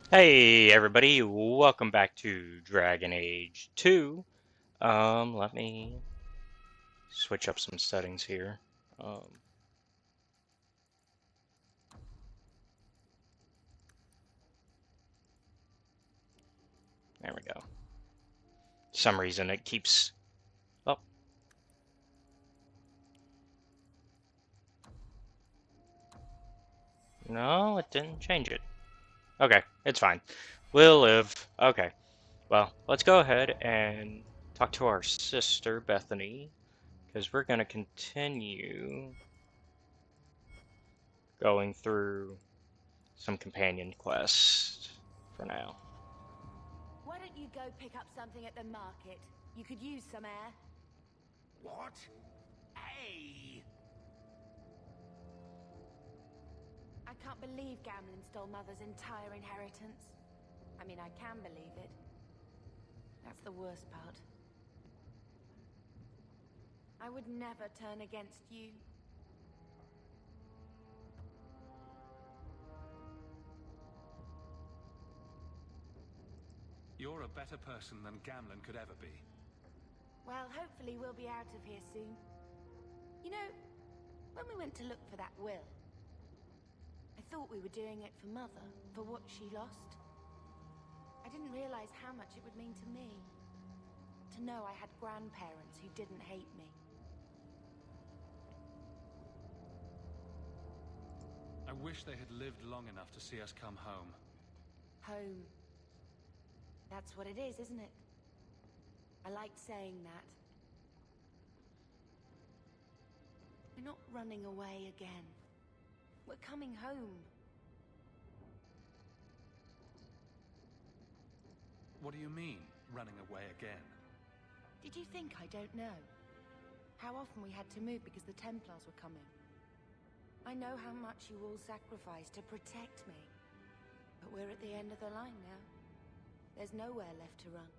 Hey everybody, welcome back to Dragon Age 2. Let me switch up some settings here. Um, there we go. Some reason it keeps... Oh, no, it didn't change it. Okay, it's fine. We'll live. Okay, well, let's go ahead and talk to our sister, Bethany, because we're going to continue going through some companion quests for now. Why don't you go pick up something at the market? You could use some air. What? Hey! I can't believe Gamlen stole Mother's entire inheritance. I mean, I can believe it. That's the worst part. I would never turn against you. You're a better person than Gamlen could ever be. Well, hopefully we'll be out of here soon. You know, when we went to look for that will, I thought we were doing it for Mother, for what she lost. I didn't realize how much it would mean to me. To know I had grandparents who didn't hate me. I wish they had lived long enough to see us come home. Home. That's what it is, isn't it? I liked saying that. We're not running away again. We're coming home. What do you mean, running away again? Did you think I don't know? How often we had to move because the Templars were coming. I know how much you all sacrificed to protect me. But we're at the end of the line now. There's nowhere left to run.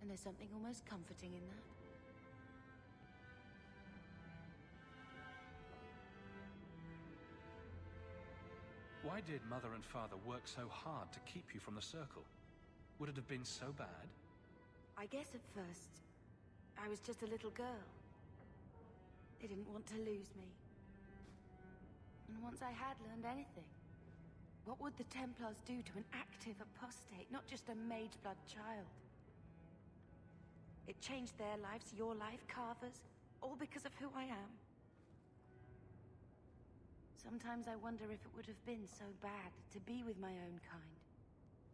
And there's something almost comforting in that. Why did Mother and Father work so hard to keep you from the Circle? Would it have been so bad? I guess at first, I was just a little girl. They didn't want to lose me. And once I had learned anything, what would the Templars do to an active apostate, not just a mageblood child? It changed their lives, your life, Carver's, all because of who I am. Sometimes I wonder if it would have been so bad to be with my own kind,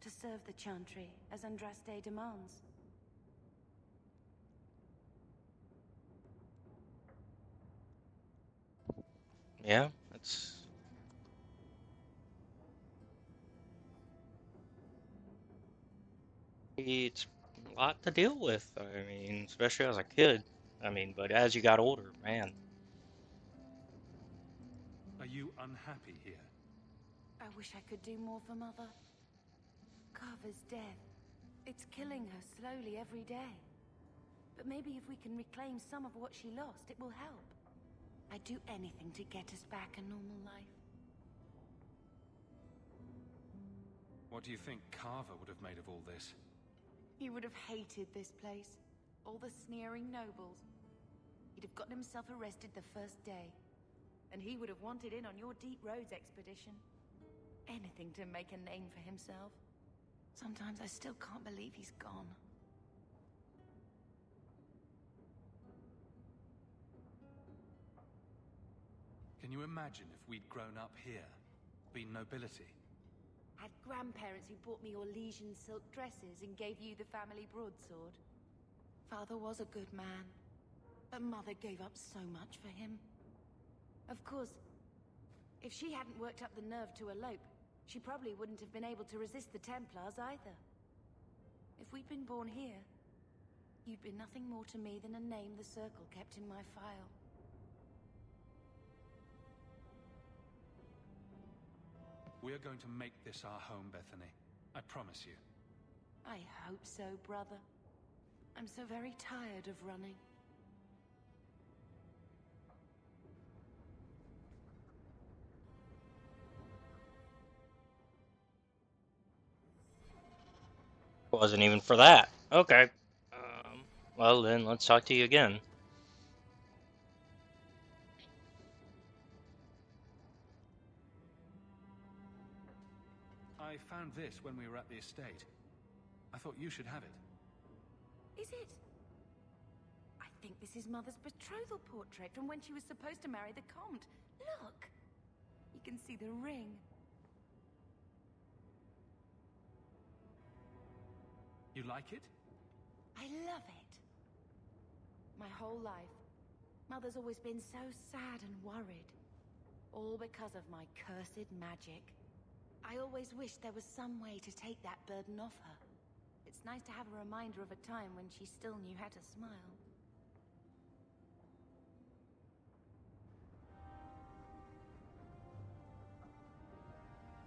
to serve the Chantry as Andraste demands. Yeah, it's a lot to deal with. I mean, especially as a kid. I mean, but as you got older, man. Are you unhappy here? I wish I could do more for Mother. Carver's death. It's killing her slowly every day. But maybe if we can reclaim some of what she lost, it will help. I'd do anything to get us back a normal life. What do you think Carver would have made of all this? He would have hated this place. All the sneering nobles. He'd have gotten himself arrested the first day. And he would have wanted in on your Deep Roads expedition. Anything to make a name for himself. Sometimes I still can't believe he's gone. Can you imagine if we'd grown up here, been nobility? Had grandparents who bought me Orlesian silk dresses and gave you the family broadsword. Father was a good man, but Mother gave up so much for him. Of course, if she hadn't worked up the nerve to elope, she probably wouldn't have been able to resist the Templars either. If we'd been born here, you'd be nothing more to me than a name the Circle kept in my file. We're going to make this our home, Bethany. I promise you. I hope so, brother. I'm so very tired of running. Wasn't even for that. Okay. Well, then let's talk to you again. I found this when we were at the estate. I thought you should have it. Is it? I think this is Mother's betrothal portrait from when she was supposed to marry the Comte. Look! You can see the ring. You like it? I love it. My whole life, Mother's always been so sad and worried. All because of my cursed magic. I always wished there was some way to take that burden off her. It's nice to have a reminder of a time when she still knew how to smile.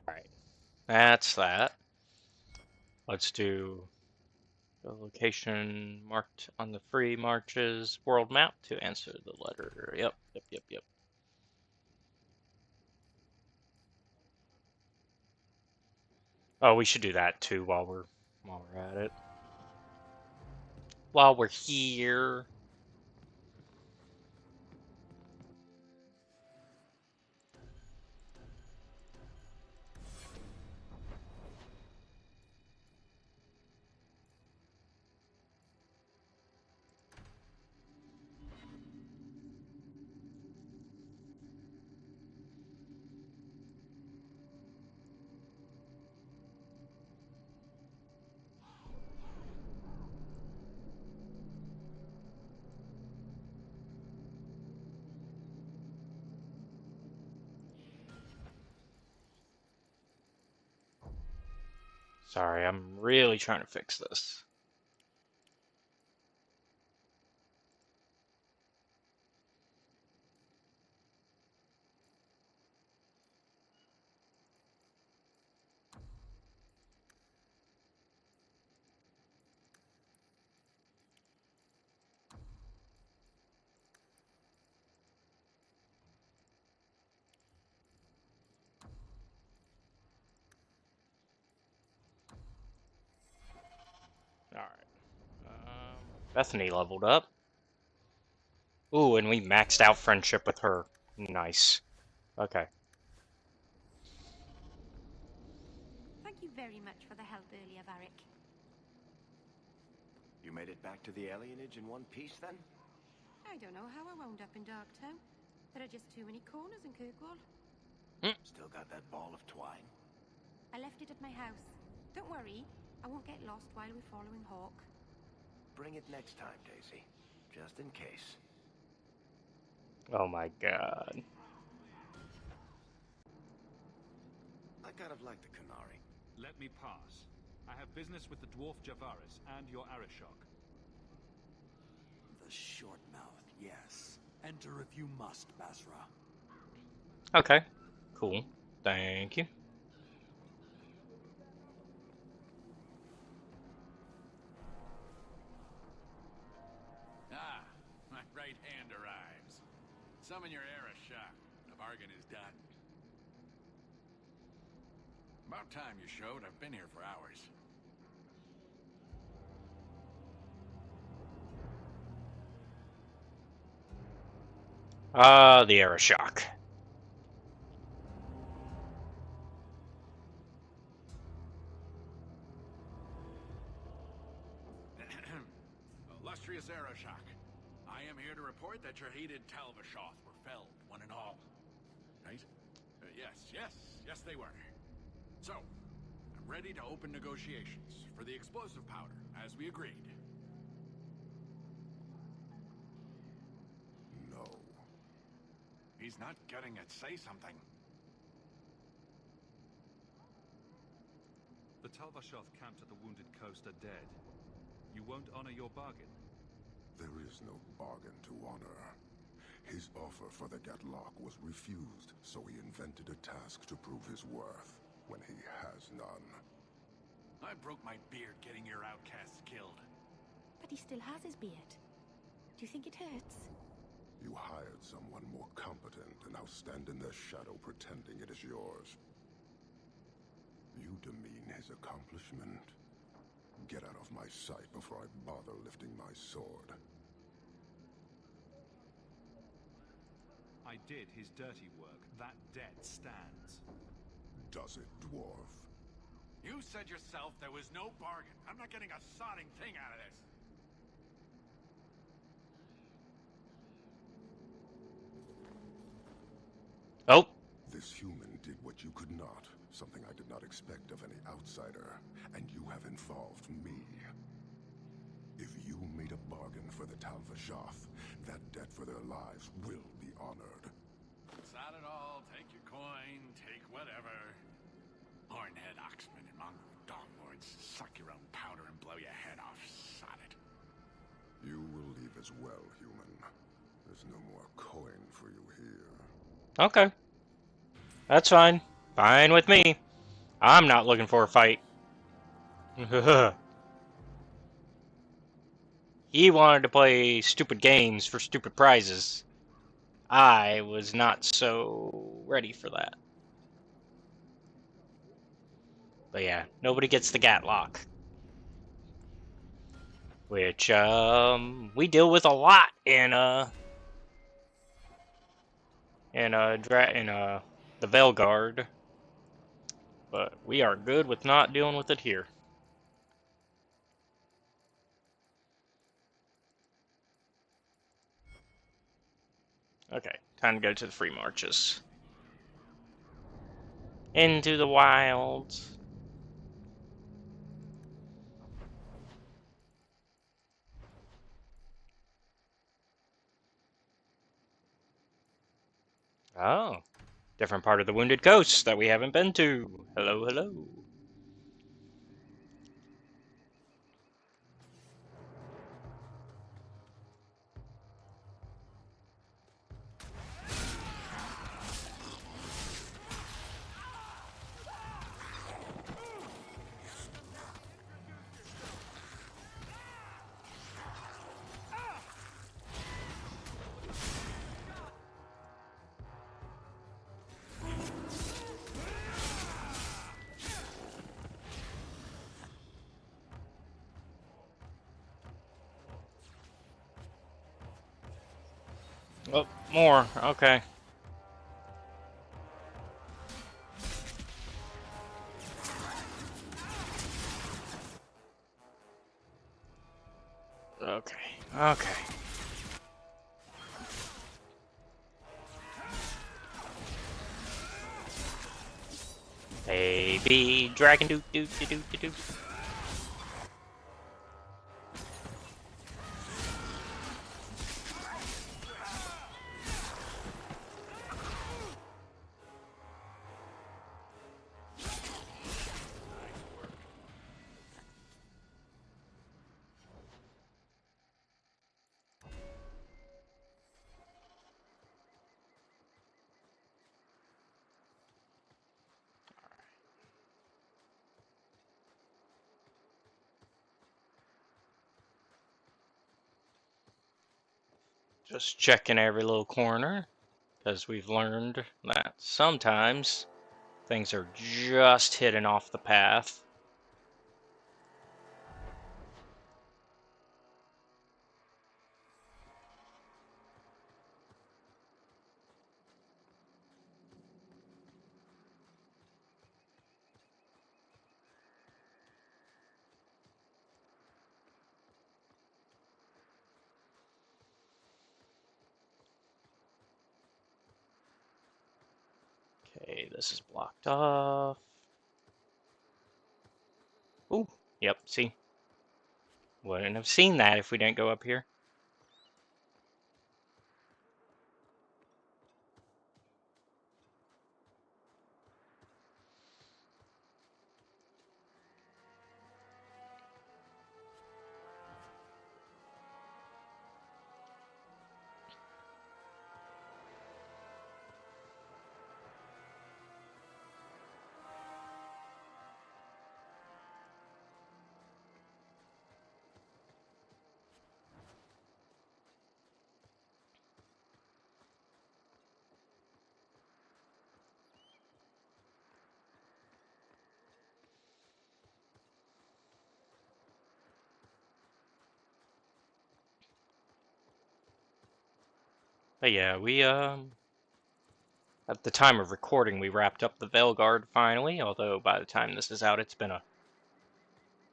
Alright. That's that. Let's do the location marked on the free marches world map to answer the letter. Yep. Oh, we should do that too while we're at it. While we're here. Sorry, I'm really trying to fix this. Alright. Bethany leveled up. Ooh, and we maxed out friendship with her. Nice. Okay. Thank you very much for the help earlier, Varric. You made it back to the alienage in one piece, then? I don't know how I wound up in Darktown. There are just too many corners in Kirkwall. Still got that ball of twine? I left it at my house. Don't worry, I won't get lost while we're following Hawke. Bring it next time, Daisy. Just in case. Oh my god. I kind of like the Qunari. Let me pass. I have business with the dwarf Javaris and your Arishok. The short mouth, yes. Enter if you must, Basra. Okay. Cool. Thank you. Ah, my right hand arrives. Summon your Arishok. The bargain is done. About time you showed. I've been here for hours. The Arishok. Illustrious Arishok, I am here to report that your hated Talvashoth were felled, one and all. Right? Yes, they were. So, I'm ready to open negotiations for the explosive powder, as we agreed. No. He's not getting it. Say something. The Talvashoth camped at the Wounded Coast are dead. You won't honor your bargain. There is no bargain to honor. His offer for the Gatlock was refused, so he invented a task to prove his worth, when he has none. I broke my beard getting your outcasts killed. But he still has his beard. Do you think it hurts? You hired someone more competent and now stand in their shadow pretending it is yours. You demean his accomplishment. Get out of my sight before I bother lifting my sword. I did his dirty work. That debt stands. Does it, dwarf? You said yourself there was no bargain. I'm not getting a sodding thing out of this. Oh. This human did what you could not, something I did not expect of any outsider, and you have involved me. If you made a bargain for the Tal-Vashoth, that debt for their lives will be honored. Sod it all, take your coin, take whatever. Hornhead Oxman and Mongrel Donglords, suck your own powder and blow your head off, sod it. You will leave as well, human. There's no more coin for you here. Okay. That's fine. Fine with me. I'm not looking for a fight. He wanted to play stupid games for stupid prizes. I was not so ready for that. But yeah, nobody gets the Gatlock. Which, we deal with a lot in the Veilguard. But we are good with not dealing with it here. Okay, time to go to the free marches. Into the wilds. Oh, different part of the Wounded Coast that we haven't been to. Hello, hello. Oh, more. Okay. Okay. Okay. Baby dragon doo doo doo doo doo doo. Just checking every little corner, because we've learned that sometimes things are just hidden off the path. Okay, this is blocked off. Ooh, yep, see? Wouldn't have seen that if we didn't go up here. But yeah, we at the time of recording we wrapped up the Veilguard finally, although by the time this is out it's been a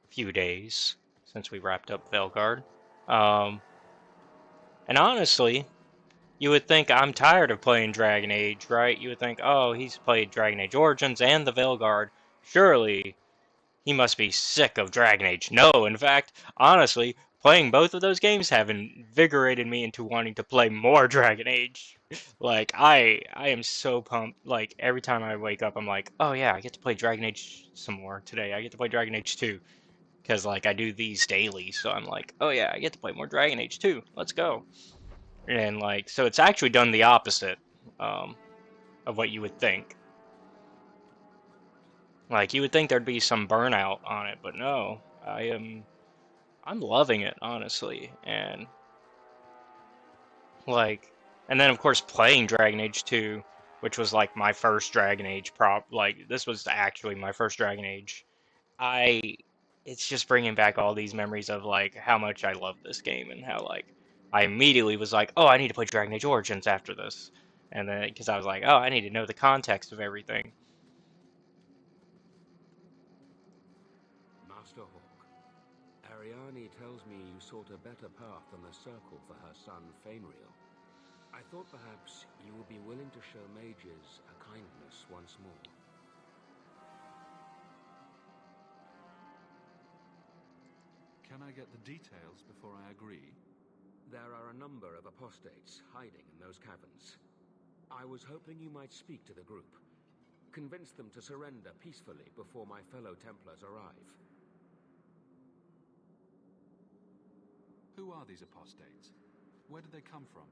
few days since we wrapped up Veilguard. And honestly, you would think I'm tired of playing Dragon Age, right? You would think, oh, he's played Dragon Age Origins and the Veilguard. Surely he must be sick of Dragon Age. No, in fact, honestly, playing both of those games have invigorated me into wanting to play more Dragon Age. Like, I am so pumped. Like, every time I wake up, I'm like, oh yeah, I get to play Dragon Age some more today. I get to play Dragon Age 2. Because, like, I do these daily, so I'm like, oh yeah, I get to play more Dragon Age 2. Let's go. And, like, so it's actually done the opposite um, of what you would think. Like, you would think there'd be some burnout on it, but no. I'm loving it, honestly. And, like, and then, of course, playing Dragon Age 2, which was, like, my first Dragon Age like, this was actually my first Dragon Age. It's just bringing back all these memories of, like, how much I love this game and how, like, I immediately was like, oh, I need to play Dragon Age Origins after this. And then, because I was like, oh, I need to know the context of everything. Master Hawke, Ariane tells me you sought a better path than the Circle for her son, Fainriel. I thought perhaps you would be willing to show mages a kindness once more. Can I get the details before I agree? There are a number of apostates hiding in those caverns. I was hoping you might speak to the group. Convince them to surrender peacefully before my fellow Templars arrive. Who are these apostates? Where did they come from?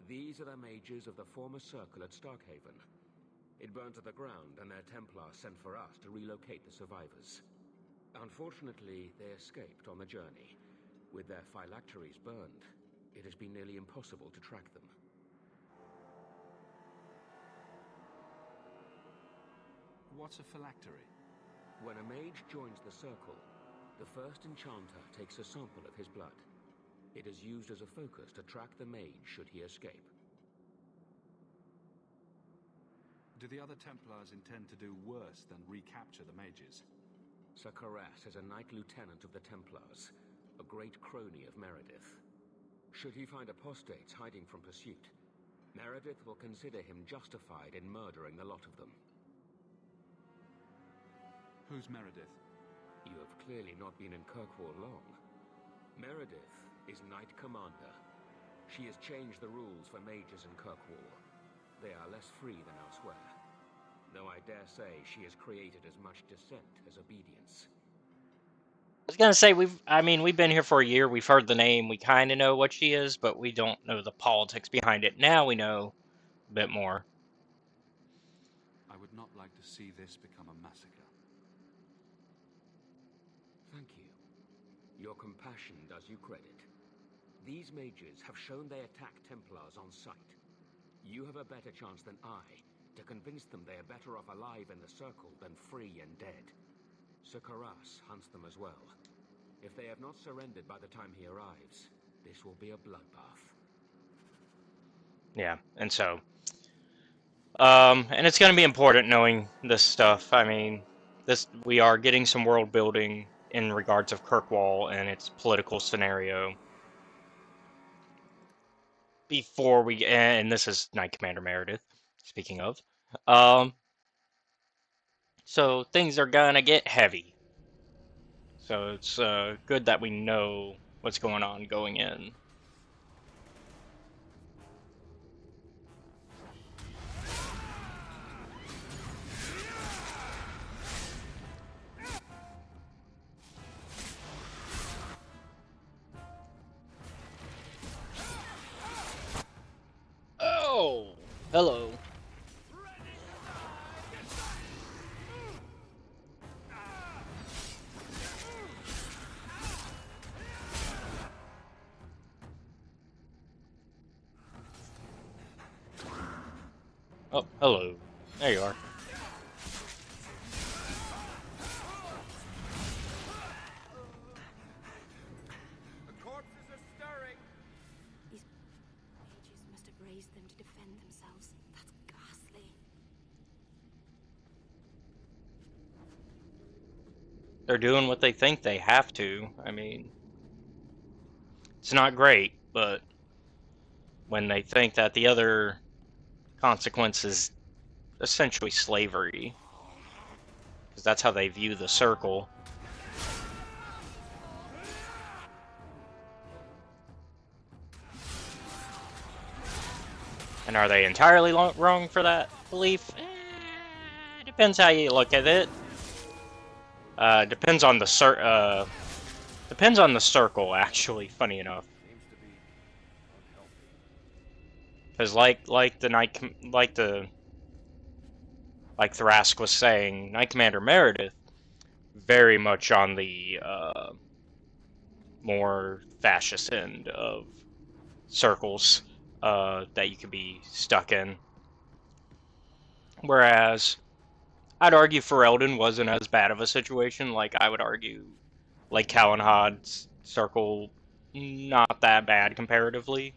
These are the mages of the former Circle at Starkhaven. It burned to the ground, and their Templars sent for us to relocate the survivors. Unfortunately, they escaped on the journey. With their phylacteries burned, it has been nearly impossible to track them. What's a phylactery? When a mage joins the Circle, the first enchanter takes a sample of his blood. It is used as a focus to track the mage should he escape. Do the other Templars intend to do worse than recapture the mages? Sir Karas is a Knight Lieutenant of the Templars, a great crony of Meredith. Should he find apostates hiding from pursuit, Meredith will consider him justified in murdering the lot of them. Who's Meredith? You have clearly not been in Kirkwall long. Meredith is Knight Commander. She has changed the rules for mages in Kirkwall. They are less free than elsewhere. Though I dare say she has created as much dissent as obedience. I was gonna say we've been here for a year. We've heard the name. We kind of know what she is, but we don't know the politics behind it. Now we know a bit more. I would not like to see this become a massacre. Thank you. Your compassion does you credit. These mages have shown they attack Templars on sight. You have a better chance than I to convince them they are better off alive in the Circle than free and dead. Sir Karas hunts them as well. If they have not surrendered by the time he arrives, this will be a bloodbath. Yeah, and so, and it's gonna be important knowing this stuff. I mean, we are getting some world building in regards of Kirkwall and its political scenario. Before we, and this is Knight Commander Meredith, speaking of, so things are gonna get heavy. So it's good that we know what's going on going in. Oh, hello. Oh, hello. There you are. These mages must have raised They're doing what they think they have to. I mean, it's not great, but when they think that the other consequence is essentially slavery, because that's how they view the circle. And are they entirely wrong for that belief? Depends how you look at it. Depends on the depends on the circle, actually. Funny enough, because like Thrask was saying, Knight Commander Meredith very much on the more fascist end of circles that you could be stuck in. Whereas I'd argue Ferelden wasn't as bad of a situation. Like, I would argue, like, Calenhod's circle, not that bad comparatively.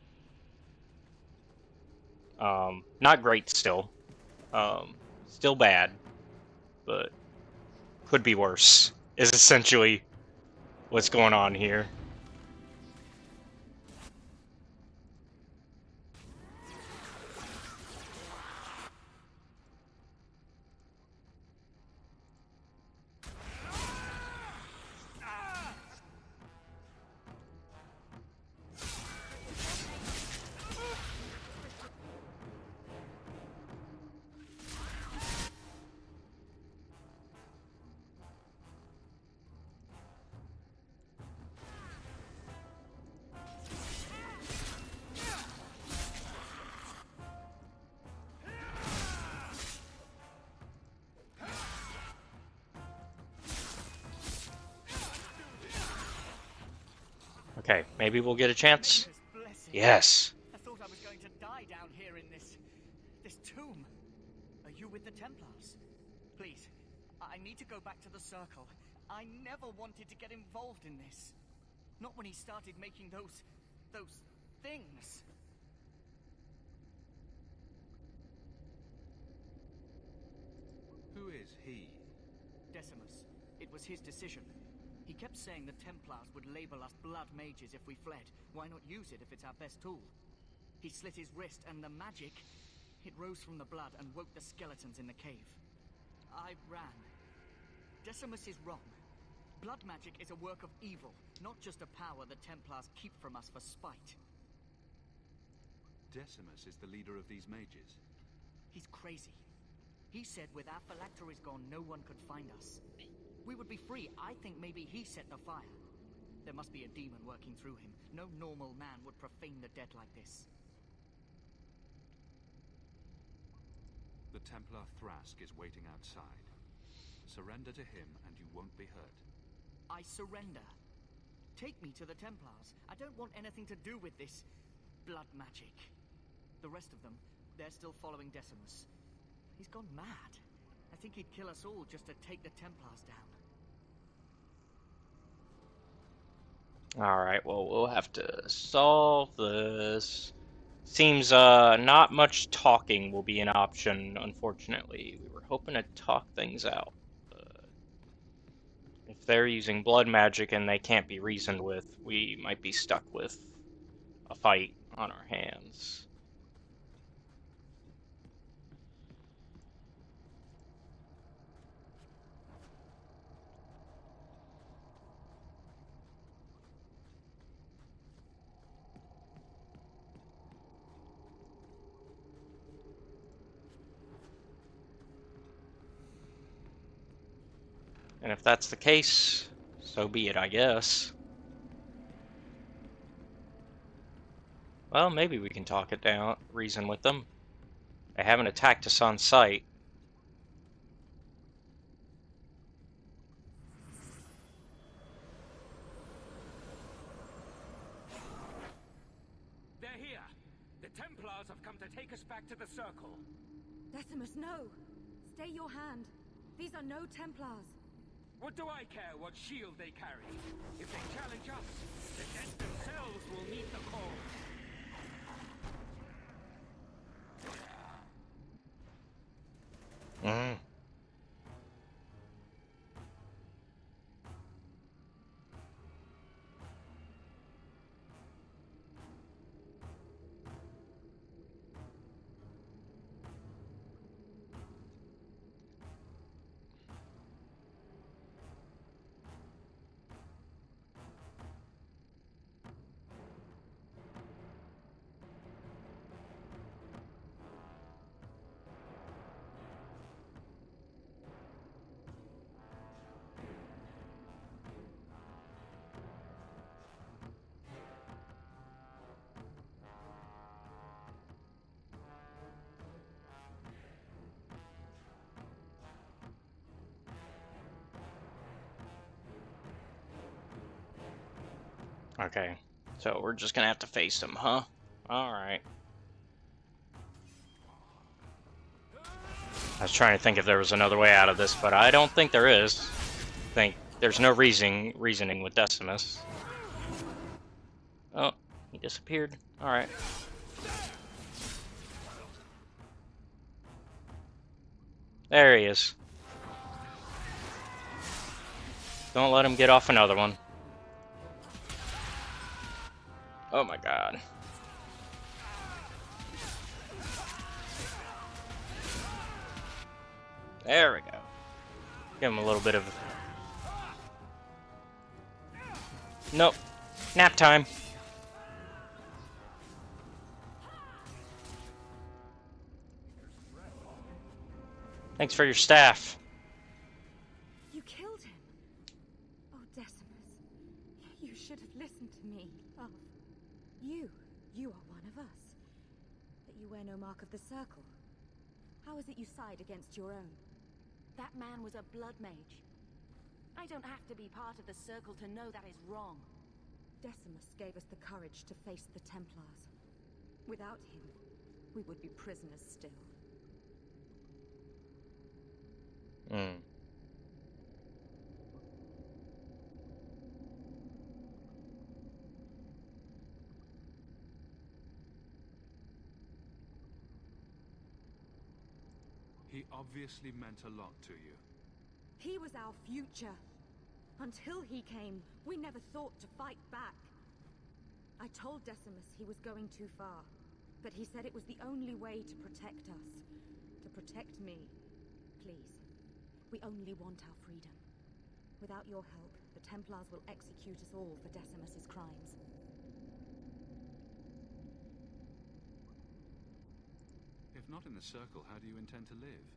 Not great still. Still bad, but could be worse, is essentially what's going on here. Okay, maybe we'll get a chance. Yes. I thought I was going to die down here in this tomb. Are you with the Templars? Please, I need to go back to the Circle. I never wanted to get involved in this. Not when he started making those things. Who is he? Decimus. It was his decision. He kept saying the Templars would label us blood mages if we fled. Why not use it if it's our best tool? He slit his wrist, and the magic, it rose from the blood and woke the skeletons in the cave. I ran. Decimus is wrong. Blood magic is a work of evil, not just a power the Templars keep from us for spite. Decimus is the leader of these mages. He's crazy. He said with our phylacteries gone, no one could find us. We would be free. I think maybe he set the fire. There must be a demon working through him. No normal man would profane the dead like this. The Templar Thrask is waiting outside. Surrender to him and you won't be hurt. I surrender. Take me to the Templars. I don't want anything to do with this blood magic. The rest of them, they're still following Decimus. He's gone mad. I think he'd kill us all just to take the Templars down. Alright, well, we'll have to solve this. Seems not much talking will be an option, unfortunately. We were hoping to talk things out. But if they're using blood magic and they can't be reasoned with, we might be stuck with a fight on our hands. And if that's the case, so be it, I guess. Well, maybe we can talk it down, reason with them. They haven't attacked us on sight. They're here! The Templars have come to take us back to the Circle. Decimus, no! Stay your hand. These are no Templars. What do I care what shield they carry? If they challenge us, the dead themselves will meet the call. Okay, so we're just gonna have to face them, huh? Alright. I was trying to think if there was another way out of this, but I don't think there is. I think there's no reasoning with Decimus. Oh, he disappeared. Alright. There he is. Don't let him get off another one. Oh my god. There we go. Give him a little bit of... Nope. Nap time. Thanks for your staff. You killed him. Oh, Decimus. You should have listened to me. Oh, you are one of us. But you wear no mark of the circle. How is it you side against your own? That man was a blood mage. I don't have to be part of the circle to know that is wrong. Decimus gave us the courage to face the Templars. Without him, we would be prisoners still. Hmm. He obviously meant a lot to you. He was our future. Until he came, we never thought to fight back. I told Decimus he was going too far, but he said it was the only way to protect us. To protect me. Please, we only want our freedom. Without your help, the Templars will execute us all for Decimus's crimes. If not in the circle, how do you intend to live?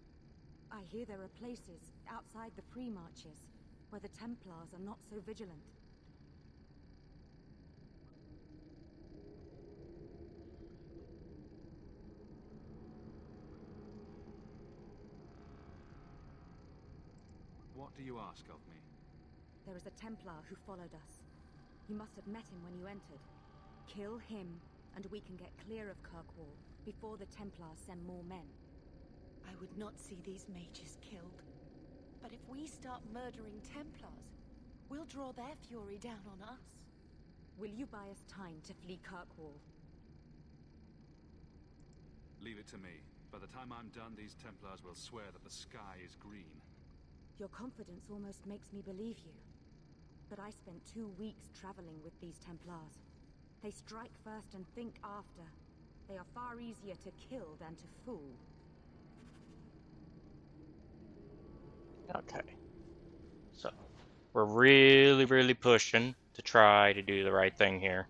I hear there are places outside the free marches where the Templars are not so vigilant. What do you ask of me? There is a Templar who followed us. You must have met him when you entered. Kill him, and we can get clear of Kirkwall before the Templars send more men. I would not see these mages killed. But if we start murdering Templars, we'll draw their fury down on us. Will you buy us time to flee Kirkwall? Leave it to me. By the time I'm done, these Templars will swear that the sky is green. Your confidence almost makes me believe you. But I spent 2 weeks traveling with these Templars. They strike first and think after. They are far easier to kill than to fool. Okay. So, we're really pushing to try to do the right thing here.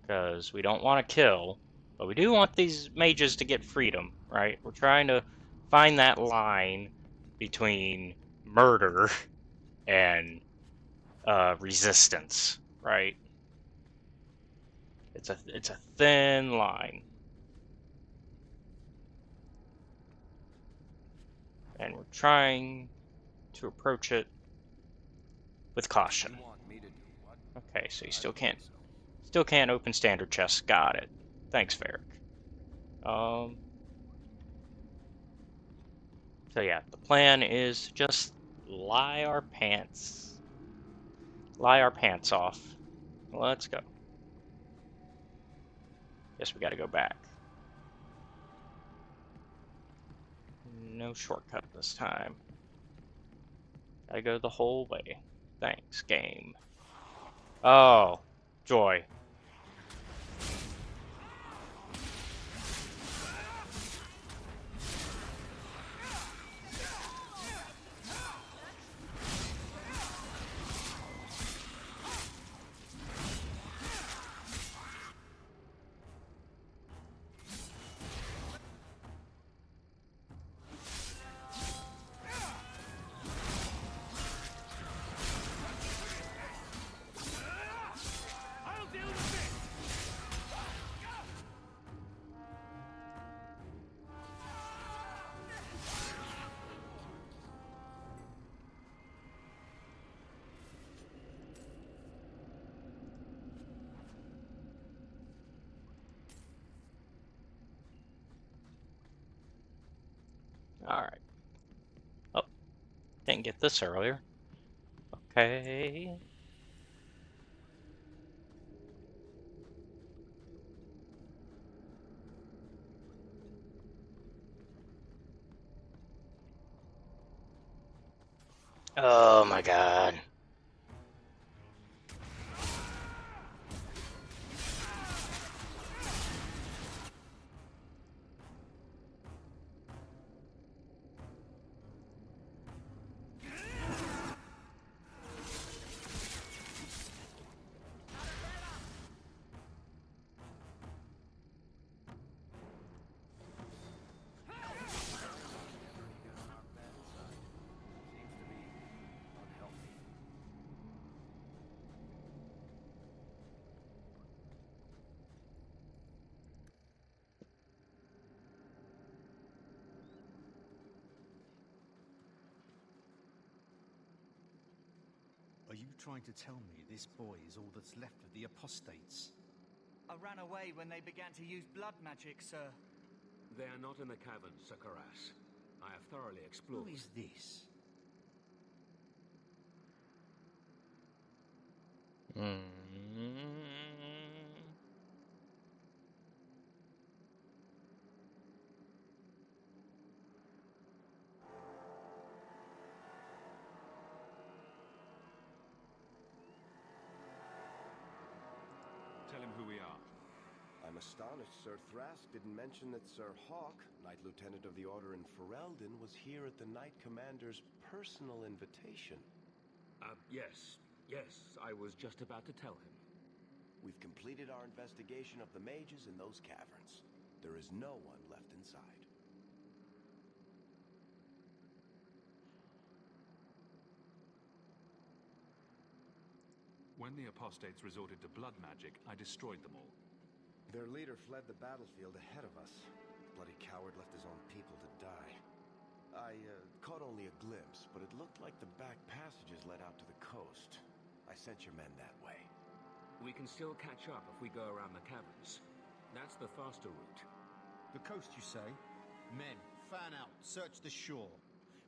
Because we don't want to kill, but we do want these mages to get freedom, right? We're trying to find that line between murder and resistance, right? It's a thin line. And we're trying to approach it with caution. Okay, so you still can't open standard chests. Got it. Thanks, Varric. So yeah, the plan is to just lie our pants off. Let's go. Guess we gotta go back. No shortcut this time. Gotta go the whole way. Thanks, game. Oh, joy. Didn't get this earlier. Okay. Oh my god. Are you trying to tell me this boy is all that's left of the apostates? I ran away when they began to use blood magic, sir. They are not in the caverns, Sir Karas. I have thoroughly explored. Who is this? Tell him who we are. I'm astonished Sir Thrask didn't mention that Sir Hawke, Knight Lieutenant of the Order in Ferelden, was here at the Knight Commander's personal invitation. Yes, I was just about to tell him. We've completed our investigation of the mages in those caverns. There is no one left inside. When the apostates resorted to blood magic, I destroyed them all. Their leader fled the battlefield ahead of us. The bloody coward left his own people to die. I caught only a glimpse, but it looked like the back passages led out to the coast. I sent your men that way. We can still catch up if we go around the caverns. That's the faster route. The coast, you say? Men, fan out, search the shore.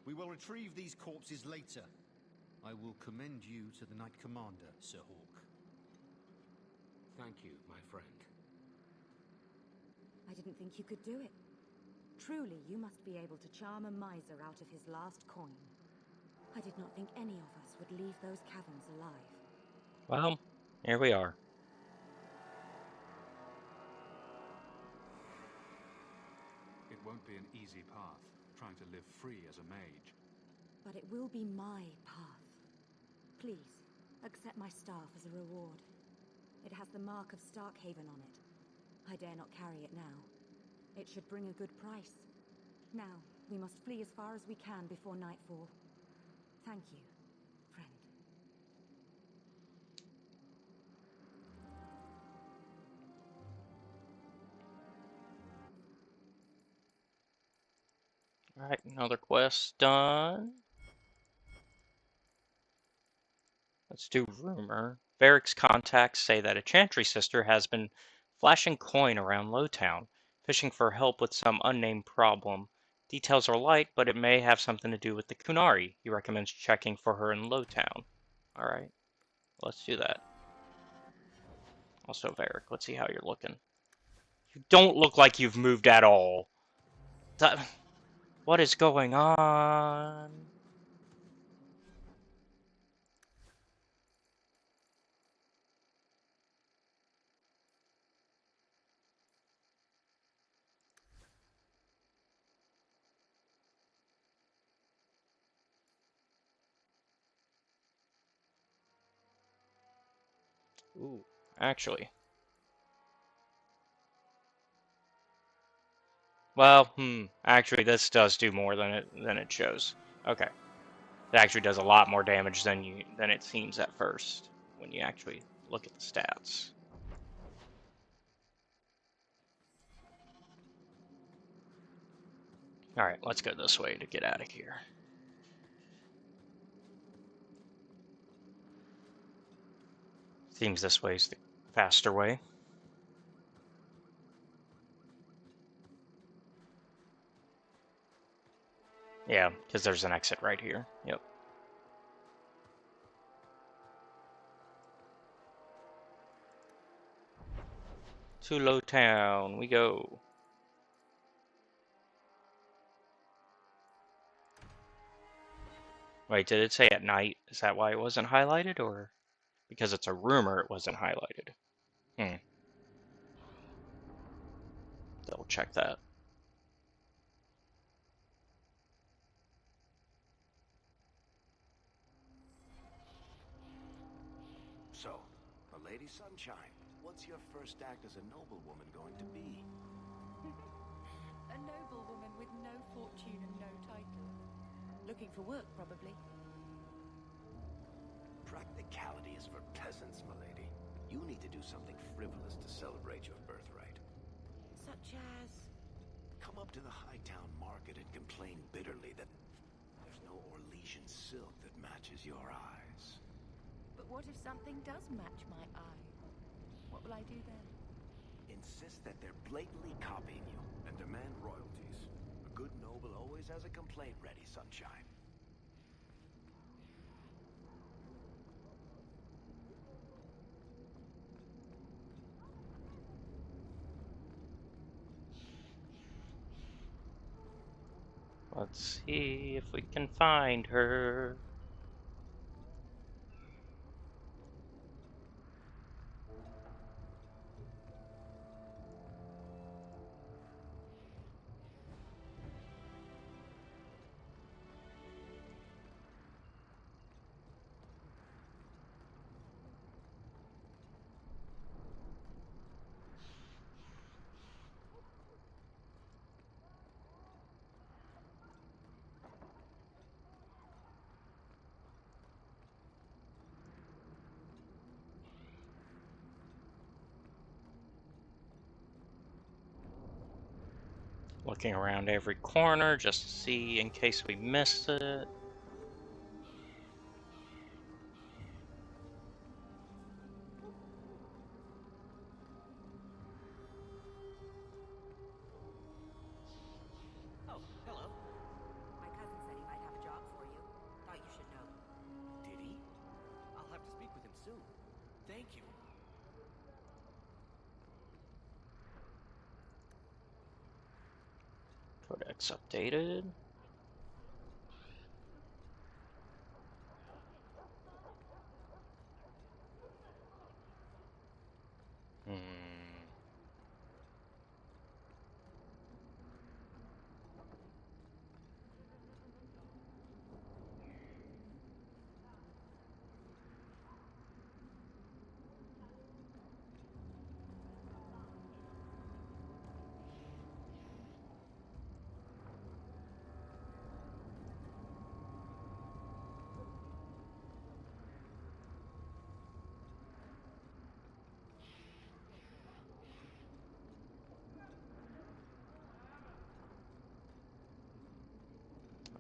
We will retrieve these corpses later. I will commend you to the Knight Commander, Sir Hawke. Thank you, my friend. I didn't think you could do it. Truly, you must be able to charm a miser out of his last coin. I did not think any of us would leave those caverns alive. Well, here we are. It won't be an easy path, trying to live free as a mage. But it will be my path. Please, accept my staff as a reward. It has the mark of Starkhaven on it. I dare not carry it now. It should bring a good price. Now, we must flee as far as we can before nightfall. Thank you, friend. Alright, another quest done. Let's do rumor. Varric's contacts say that a Chantry sister has been flashing coin around Lowtown, fishing for help with some unnamed problem. Details are light, but it may have something to do with the Qunari. He recommends checking for her in Lowtown. Alright, let's do that. Also, Varric, let's see how you're looking. You don't look like you've moved at all. What is going on? Ooh, actually. Well, actually this does do more than it shows. Okay. It actually does a lot more damage than it seems at first when you actually look at the stats. Alright, let's go this way to get out of here. Seems this way's the faster way. Yeah, because there's an exit right here. Yep. To Low Town we go. Wait, did it say at night? Is that why it wasn't highlighted, or because it's a rumor it wasn't highlighted? Double check that. So, Lady Sunshine, what's your first act as a noblewoman going to be? A noblewoman with no fortune and no title. Looking for work, probably. Practicality is for peasants, milady. You need to do something frivolous to celebrate your birthright. Such as... Come up to the Hightown market and complain bitterly that there's no Orlesian silk that matches your eyes. But what if something does match my eye? What will I do then? Insist that they're blatantly copying you and demand royalties. A good noble always has a complaint ready, Sunshine. Let's see if we can find her. Looking around every corner just to see in case we missed it. Oh, hello. My cousin said he might have a job for you. Thought you should know. Did he? I'll have to speak with him soon. Thank you. Codex updated.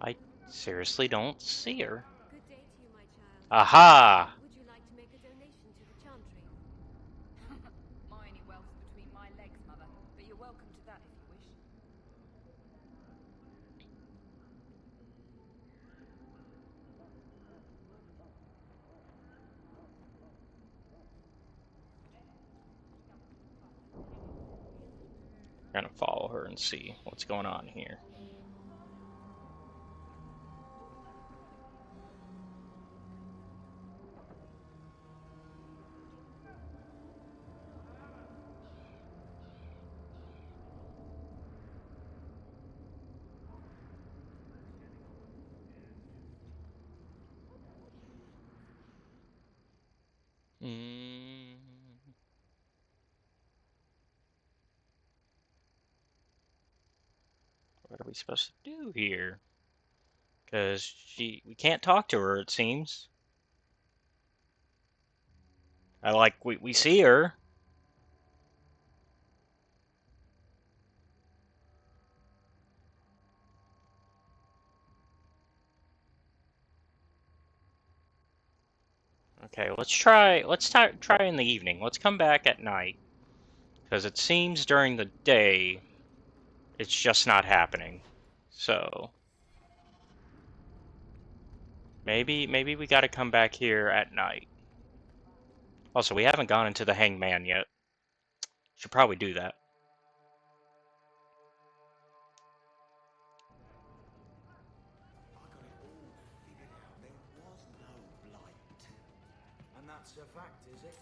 I seriously don't see her. Good day to you, my child. Aha! Would you like to make a donation to the chantry? My only wealth's between my legs, Mother. But you're welcome to that if you wish. We're gonna follow her and see what's going on here. What are we supposed to do here? Because we can't talk to her, it seems. We see her. Okay, let's try in the evening. Let's come back at night. Because it seems during the day, it's just not happening. So, Maybe we gotta come back here at night. Also, we haven't gone into the Hangman yet. Should probably do that. I got it all figured out. There was no blight. And that's a fact, is it?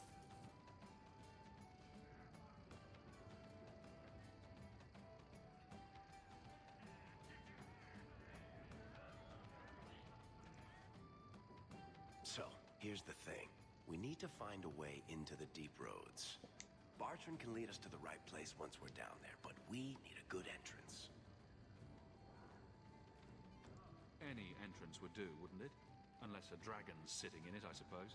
So, here's the thing. We need to find a way into the deep roads. Bartrand can lead us to the right place once we're down there, but we need a good entrance. Any entrance would do, wouldn't it? Unless a dragon's sitting in it, I suppose.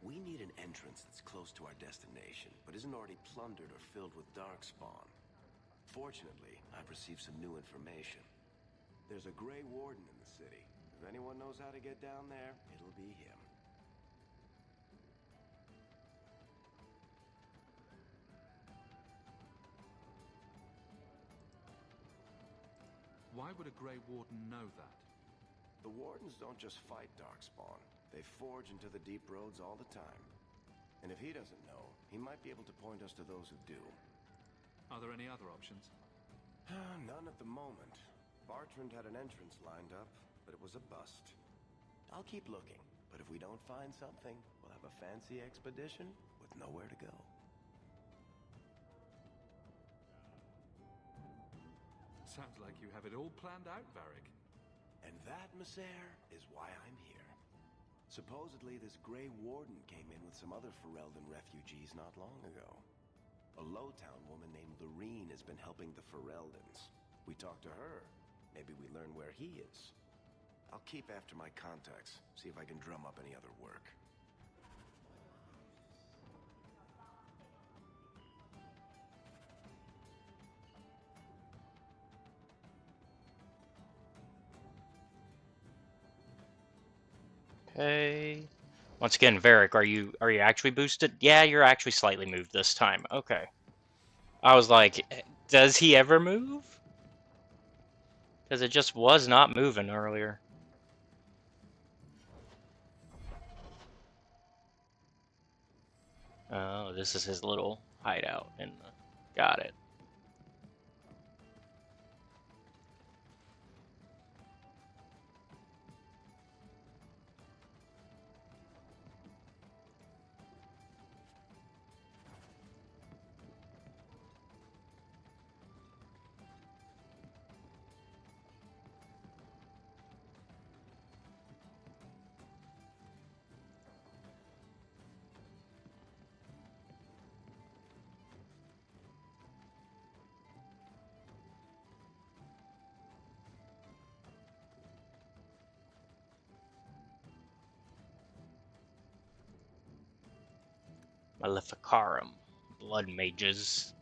We need an entrance that's close to our destination, but isn't already plundered or filled with darkspawn. Fortunately, I've received some new information. There's a Grey Warden in the city. If anyone knows how to get down there, it'll be him. Why would a Grey Warden know that? The Wardens don't just fight darkspawn. They forge into the deep roads all the time. And if he doesn't know, he might be able to point us to those who do. Are there any other options? None at the moment. Bartrand had an entrance lined up, but it was a bust. I'll keep looking, but if we don't find something, we'll have a fancy expedition with nowhere to go. Sounds like you have it all planned out, Varric. And that, Messer, is why I'm here. Supposedly, this Grey Warden came in with some other Ferelden refugees not long ago. A Lowtown woman named Lorene has been helping the Fereldans. We talked to her. Maybe we learn where he is. I'll keep after my contacts, see if I can drum up any other work. Okay. Once again, Varric, are you actually boosted? Yeah, you're actually slightly moved this time. Okay. I was like, does he ever move? Because it just was not moving earlier. Oh, this is his little hideout. Got it. Maleficarum. Blood mages.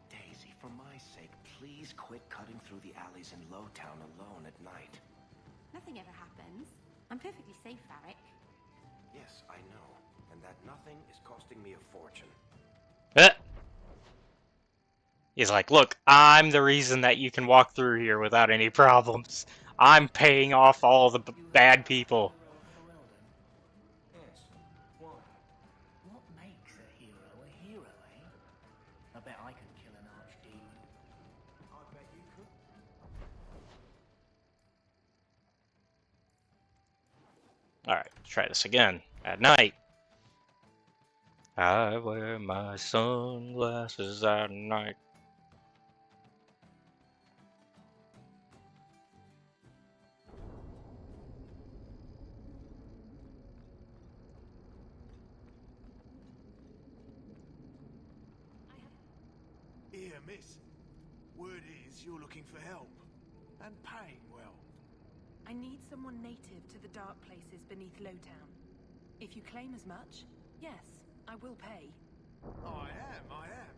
Daisy, for my sake, please quit cutting through the alleys in Lowtown alone at night. Nothing ever happens. I'm perfectly safe, Varric. Yes, I know. And that nothing is costing me a fortune. He's like, look, I'm the reason that you can walk through here without any problems. I'm paying off all the bad people. Yes. Why? What makes a hero, eh? I bet I can kill an archdemon. I bet you could. Alright, let's try this again. At night. I wear my sunglasses at night. Here, miss. Word is you're looking for help. And paying well. I need someone native to the dark places beneath Lowtown. If you claim as much, yes, I will pay. I am.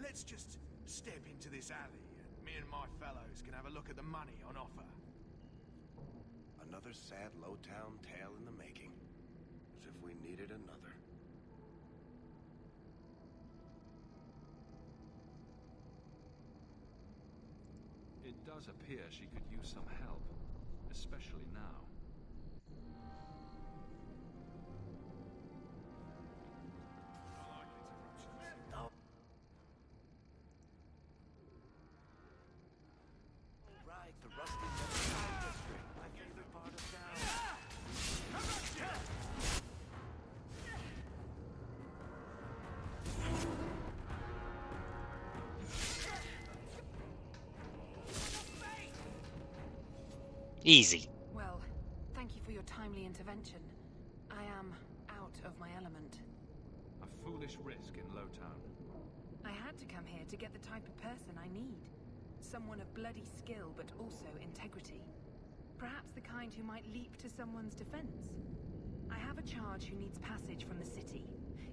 Let's just step into this alley, and me and my fellows can have a look at the money on offer. Another sad low-town tale in the making. As if we needed another. It does appear she could use some help, especially now. Right, the rusty district, my favorite part of town. Easy. Well, thank you for your timely intervention. I am out of my element. A foolish risk in Lowtown. I had to come here to get the type of person I need. Someone of bloody skill, but also integrity. Perhaps the kind who might leap to someone's defense. I have a charge who needs passage from the city.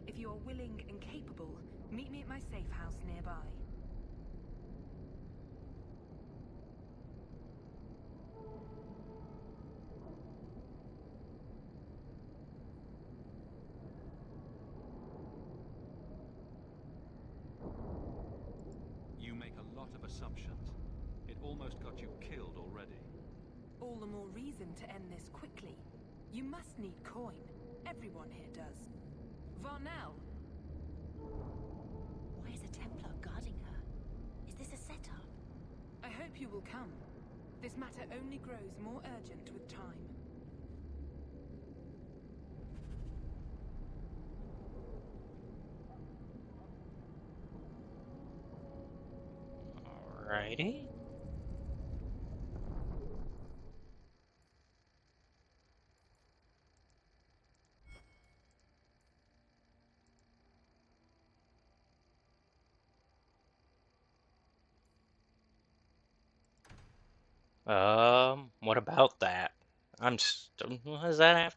If you are willing and capable, meet me at my safe house nearby. You make a lot of assumptions. It almost got you killed already. All the more reason to end this quickly. You must need coin. Everyone here does. Varnell! Why is a Templar guarding her? Is this a setup? I hope you will come. This matter only grows more urgent with time. Alrighty. What about that? What does that have?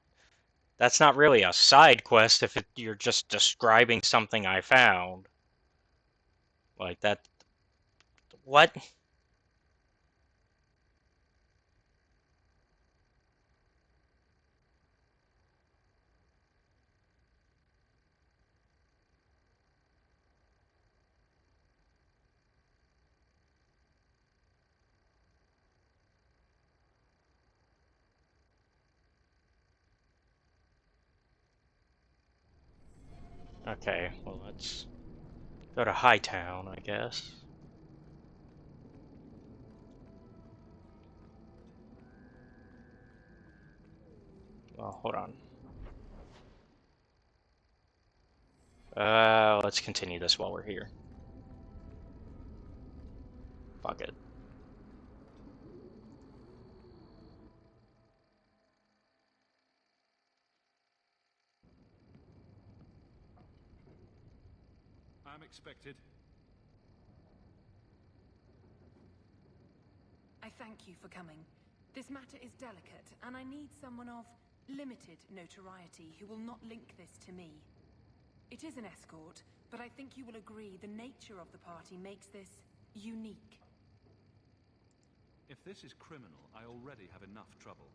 That's not really a side quest if you're just describing something I found. Like that. What? Okay, well, let's go to Hightown, I guess. Well, hold on. Let's continue this while we're here. Fuck it. I'm expected. I thank you for coming. This matter is delicate, and I need someone of limited notoriety who will not link this to me. It is an escort, but I think you will agree the nature of the party makes this unique. If this is criminal, I already have enough trouble.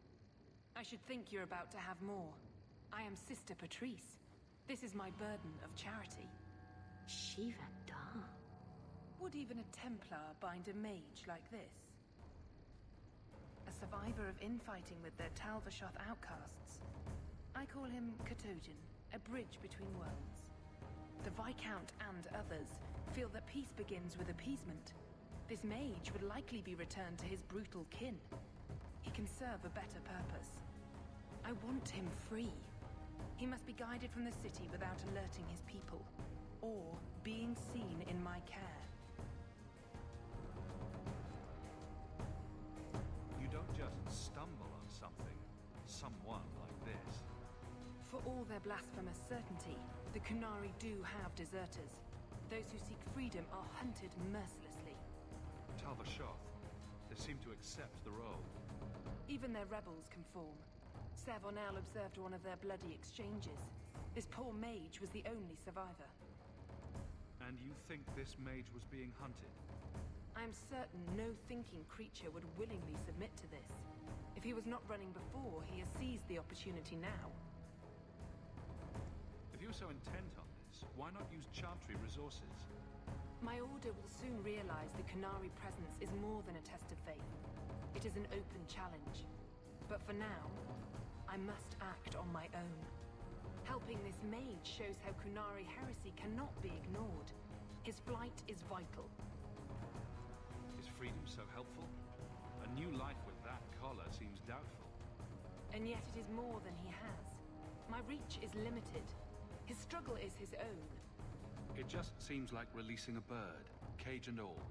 I should think you're about to have more. I am Sister Patrice. This is my burden of charity. Shiva Dam. Would even a Templar bind a mage like this? A survivor of infighting with their Talvashoth outcasts. I call him Katojan, a bridge between worlds. The Viscount and others feel that peace begins with appeasement. This mage would likely be returned to his brutal kin. He can serve a better purpose. I want him free. He must be guided from the city without alerting his people, or being seen in my care. You don't just stumble on someone like this. For all their blasphemous certainty, the Qunari do have deserters. Those who seek freedom are hunted mercilessly. Talvashoth, they seem to accept the role. Even their rebels conform. Savonel observed one of their bloody exchanges. This poor mage was the only survivor. think this mage was being hunted? I'm certain no thinking creature would willingly submit to this. If he was not running before, he has seized the opportunity now. If you were so intent on this, why not use Chantry resources? My order will soon realize the Qunari presence is more than a test of faith. It is an open challenge. But for now, I must act on my own. Helping this mage shows how Qunari heresy cannot be ignored. His flight is vital. Is freedom so helpful? A new life with that collar seems doubtful. And yet it is more than he has. My reach is limited. His struggle is his own. It just seems like releasing a bird, cage and all.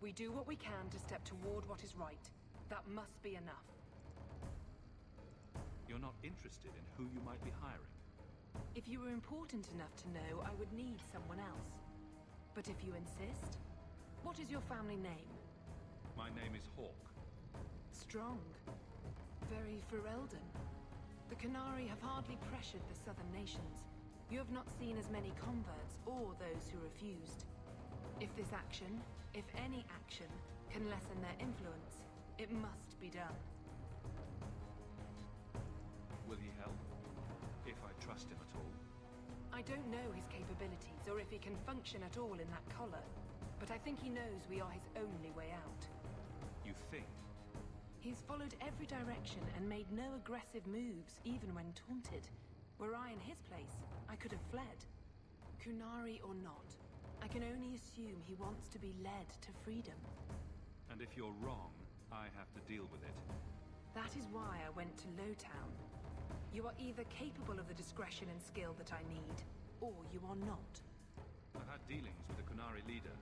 We do what we can to step toward what is right. That must be enough. You're not interested in who you might be hiring? If you were important enough to know, I would need someone else. But if you insist, what is your family name? My name is Hawke. Strong. Very Ferelden. The Qunari have hardly pressured the southern nations. You have not seen as many converts or those who refused. If this action, if any action, can lessen their influence, it must be done. Will he help? If I trust him at all? I don't know his capabilities or if he can function at all in that collar, but I think he knows we are his only way out. You think? He's followed every direction and made no aggressive moves, even when taunted. Were I in his place, I could have fled. Qunari or not, I can only assume he wants to be led to freedom. And if you're wrong, I have to deal with it. That is why I went to Lowtown. You are either capable of the discretion and skill that I need, or you are not. I've had dealings with the Qunari leader.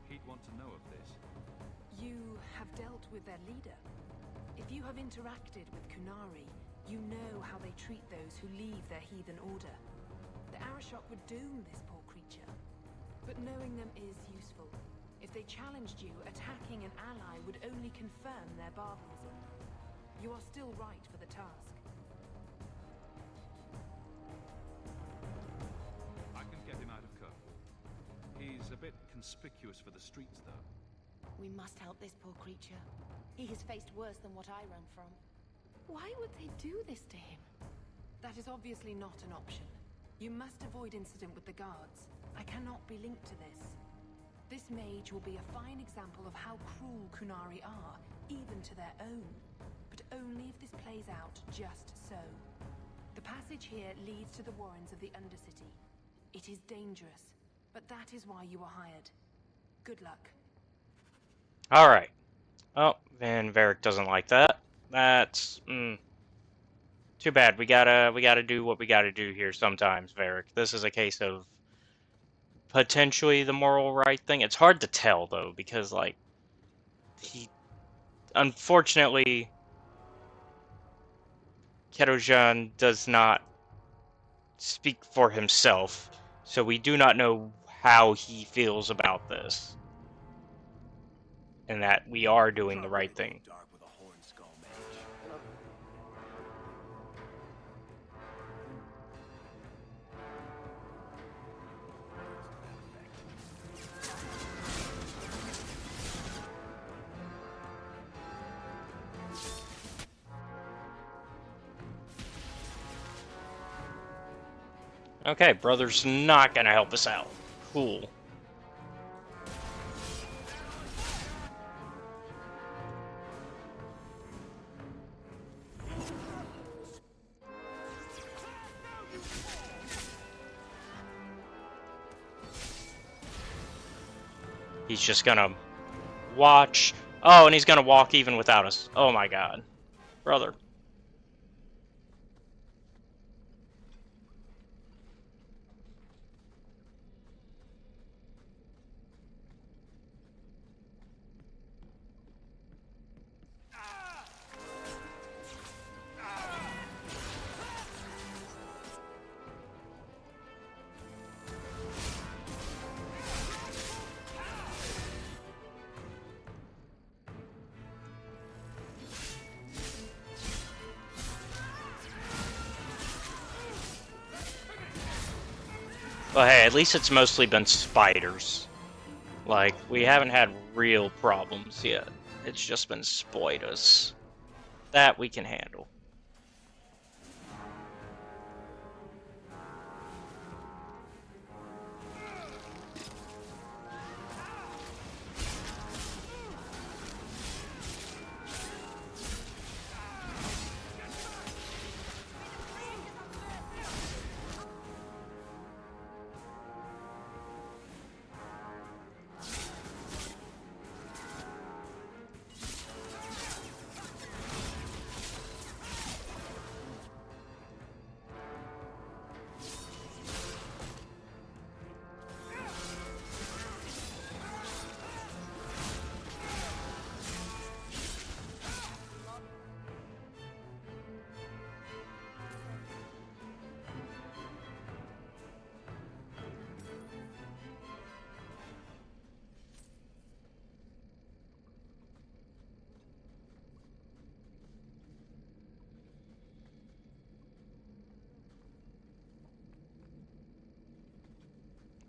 He'd want to know of this. You have dealt with their leader. If you have interacted with Qunari, you know how they treat those who leave their heathen order. The Arashok would doom this poor creature. But knowing them is useful. If they challenged you, attacking an ally would only confirm their barbarism. You are still right for the task. I can get him out of Kirkwall. He's a bit conspicuous for the streets, though. We must help this poor creature. He has faced worse than what I run from. Why would they do this to him? That is obviously not an option. You must avoid incident with the guards. I cannot be linked to this. This mage will be a fine example of how cruel Qunari are, even to their own. But only if this plays out just so. The passage here leads to the warrens of the Undercity. It is dangerous, but that is why you are hired. Good luck. Alright. Oh, Van Varric doesn't like that. That's too bad. We gotta do what we gotta do here sometimes, Varric. This is a case of potentially the moral right thing. It's hard to tell though, because like he unfortunately Kerojan does not speak for himself, so we do not know how he feels about this. And that we are doing the right thing. Okay, brother's not gonna help us out. Cool. He's just gonna watch. Oh, and he's gonna walk even without us. Oh my god. Brother. Well, hey, at least it's mostly been spiders. Like, we haven't had real problems yet. It's just been spiders. That we can handle.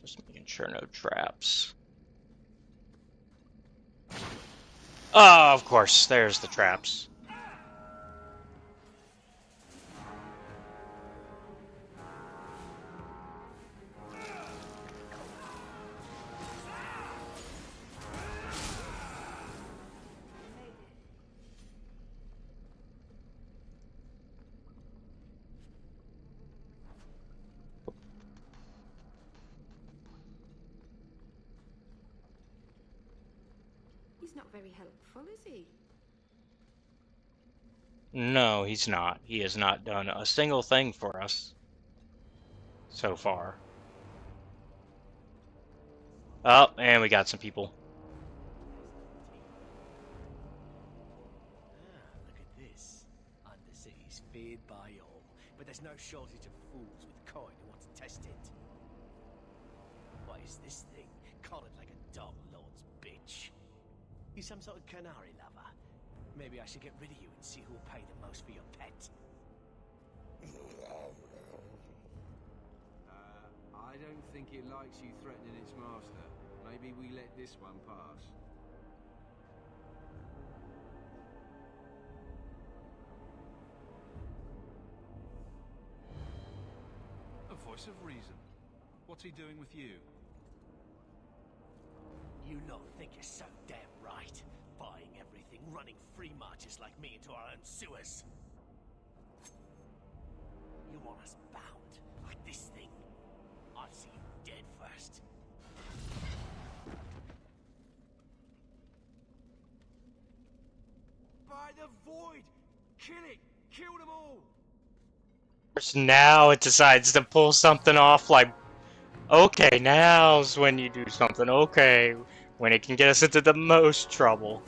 Just making sure no traps. Oh, of course, there's the traps. He's not very helpful, is he? No, he's not. He has not done a single thing for us so far. Oh, and we got some people. Look at this. Undercity's feared by all, but there's no shortage of fools with coin who want to test it. What is this thing? Collared like a dog lord's bitch. You some sort of Qunari lover? Maybe I should get rid of you and see who'll pay the most for your pet. I don't think it likes you threatening its master. Maybe we let this one pass. A voice of reason. What's he doing with you? You lot think you're so damn right. Buying everything, running free marches like me into our own sewers. You want us bound, like this thing? I'll see you dead first. By the void! Kill it! Kill them all! Now it decides to pull something off like, okay, now's when you do something, okay, when it can get us into the most trouble.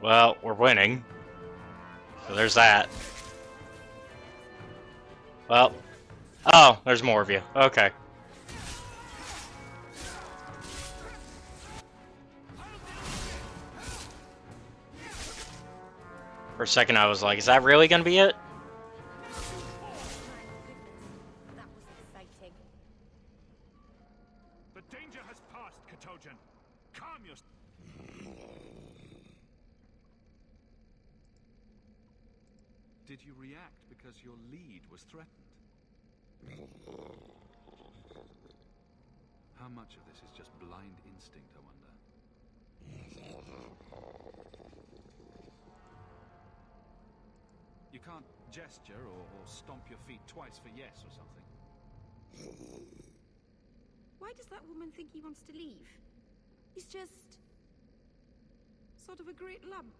Well, we're winning. So there's that. Well. Oh, there's more of you. Okay. For a second I was like, is that really gonna be it? That was exciting. The danger has passed, Katojan. Calm yourself. Did you react because your lead was threatened? How much of this is just blind instinct, I wonder? You can't gesture or stomp your feet twice for yes or something. Why does that woman think he wants to leave? He's just... sort of a great lump.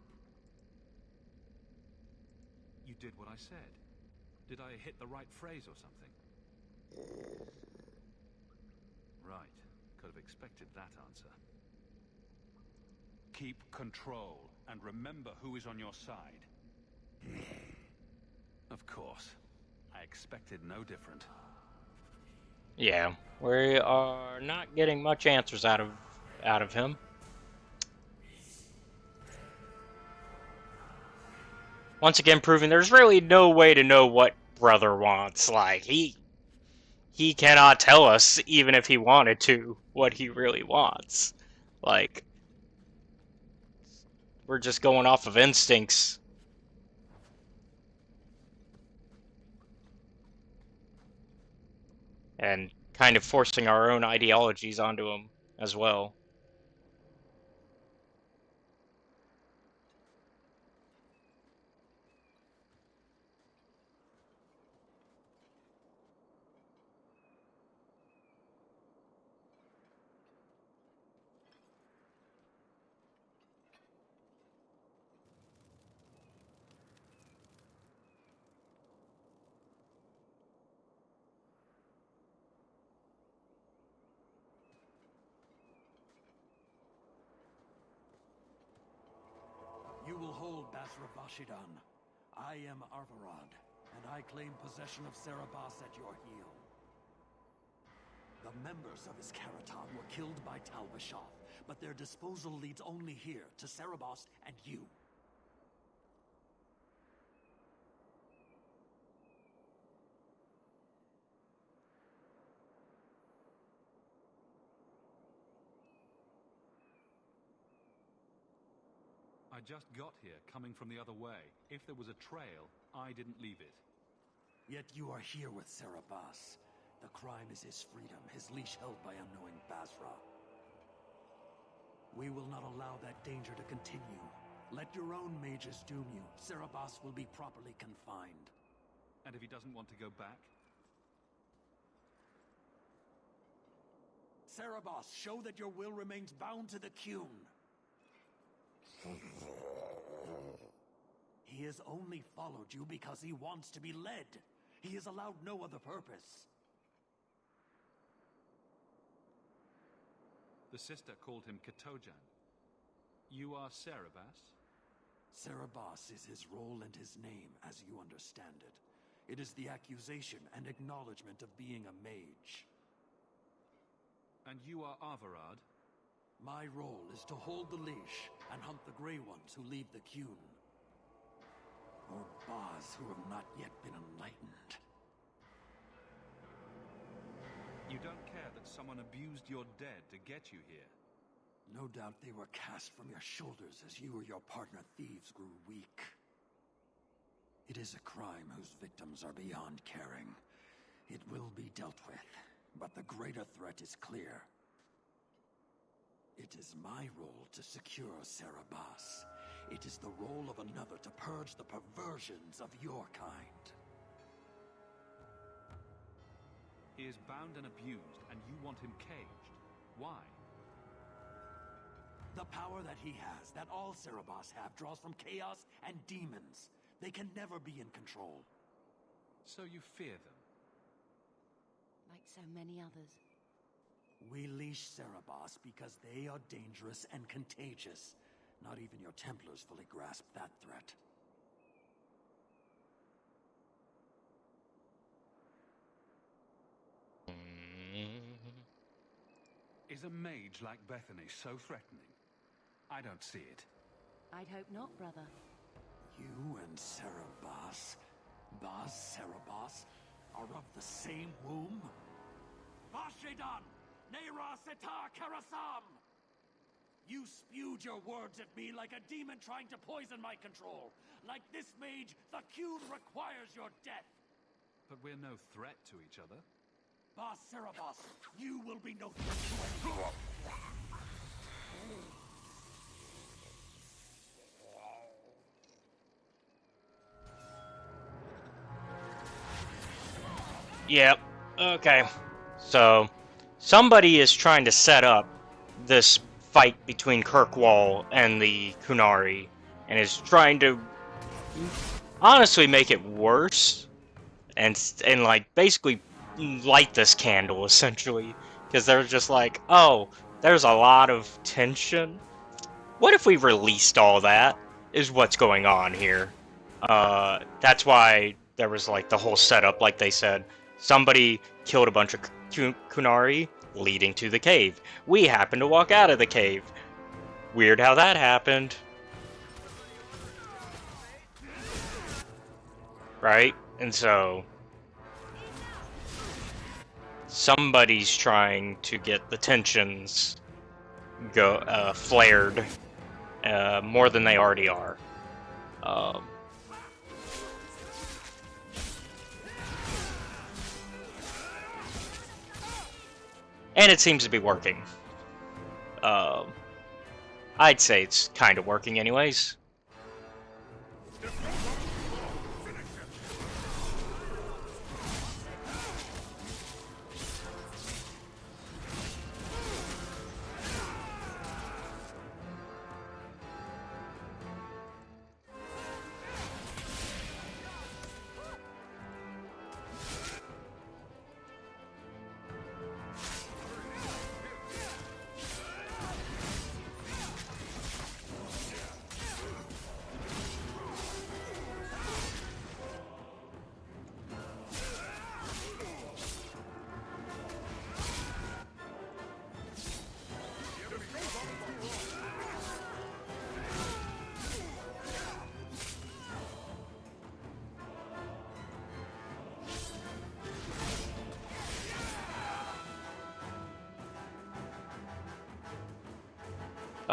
You did what I said. Did I hit the right phrase or something? Right. Could have expected that answer. Keep control, and remember who is on your side. Of course. I expected no different. Yeah, we are not getting much answers out of him. Once again, proving there's really no way to know what brother wants. Like, he cannot tell us, even if he wanted to, what he really wants. Like, we're just going off of instincts. And kind of forcing our own ideologies onto him as well. You will hold Basra Vashidan. I am Arvarad, and I claim possession of Serabas at your heel. The members of his Karatan were killed by Tal-Vashoth, but their disposal leads only here, to Serabas and you. I just got here, coming from the other way. If there was a trail, I didn't leave it. Yet you are here with Serabas. The crime is his freedom, his leash held by unknowing Basra. We will not allow that danger to continue. Let your own mages doom you. Serabas will be properly confined. And if he doesn't want to go back? Serabas, show that your will remains bound to the Qun. He has only followed you because he wants to be led. He has allowed no other purpose. The sister called him Katojan. You are Serabas? Serabas is his role and his name, as you understand it. It is the accusation and acknowledgement of being a mage. And you are Arvarad? My role is to hold the leash and hunt the Grey Ones who leave the Qun. Or Baz who have not yet been enlightened. You don't care that someone abused your dead to get you here? No doubt they were cast from your shoulders as you or your partner thieves grew weak. It is a crime whose victims are beyond caring. It will be dealt with, but the greater threat is clear. It is my role to secure Serabas. It is the role of another to purge the perversions of your kind. He is bound and abused, and you want him caged. Why? The power that he has, that all Serabas have, draws from chaos and demons. They can never be in control. So you fear them? Like so many others. We leash Serabas because they are dangerous and contagious. Not even your Templars fully grasp that threat. Is a mage like Bethany so threatening? I don't see it. I'd hope not, brother. You and Serabas, Baz Serabas, are of the same womb? Vashidan! Neira Setar Karasam! You spewed your words at me like a demon trying to poison my control. Like this mage, the Qun requires your death. But we're no threat to each other. Baz Serabas, you will be no threat to anyone. Yep. Okay. So, somebody is trying to set up this fight between Kirkwall and the Qunari, and is trying to honestly make it worse, and like basically light this candle essentially, because they're just like, oh, there's a lot of tension. What if we released all that? Is what's going on here. That's why there was like the whole setup, like they said. Somebody killed a bunch of Qunari leading to the cave. We happen to walk out of the cave. Weird how that happened. Right? And so somebody's trying to get the tensions flared more than they already are. And it seems to be working. I'd say it's kind of working anyways.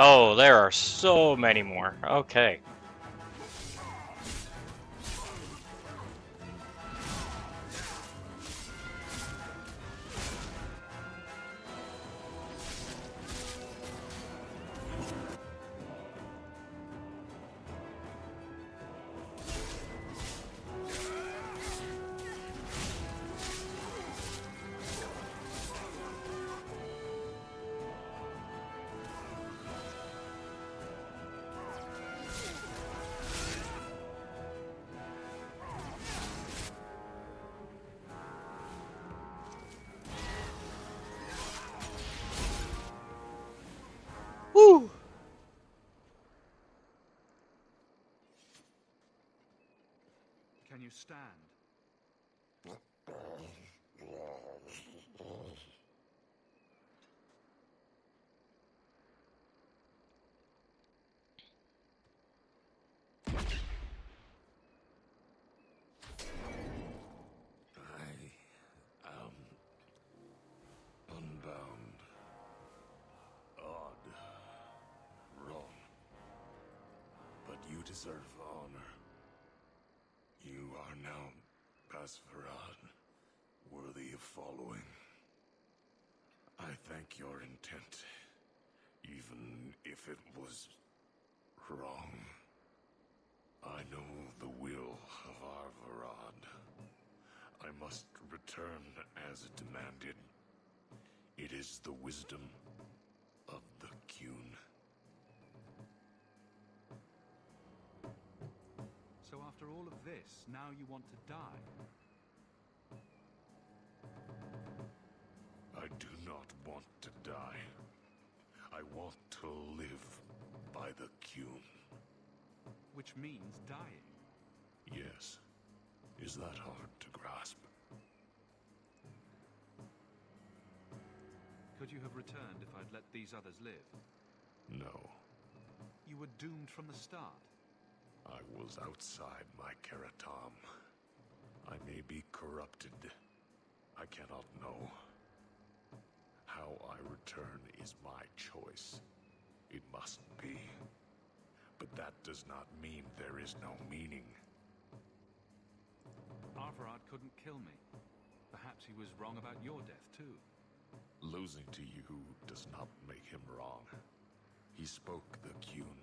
Oh, there are so many more. Okay. Woo! Can you stand? I am unbound, odd, wrong. But you deserve honor. You are now Basfarad, worthy of following. I thank your intent, even if it was wrong. I know the will of our Varad. I must return as demanded. It is the wisdom of the Qun. So after all of this, now you want to die? I do not want to die. I want to live by the Qun. Which means dying. Yes. Is that hard to grasp? Could you have returned if I'd let these others live? No. You were doomed from the start. I was outside my Keratam. I may be corrupted. I cannot know. How I return is my choice. It must be. But that does not mean there is no meaning. Arvarad couldn't kill me. Perhaps he was wrong about your death, too. Losing to you does not make him wrong. He spoke the Qun.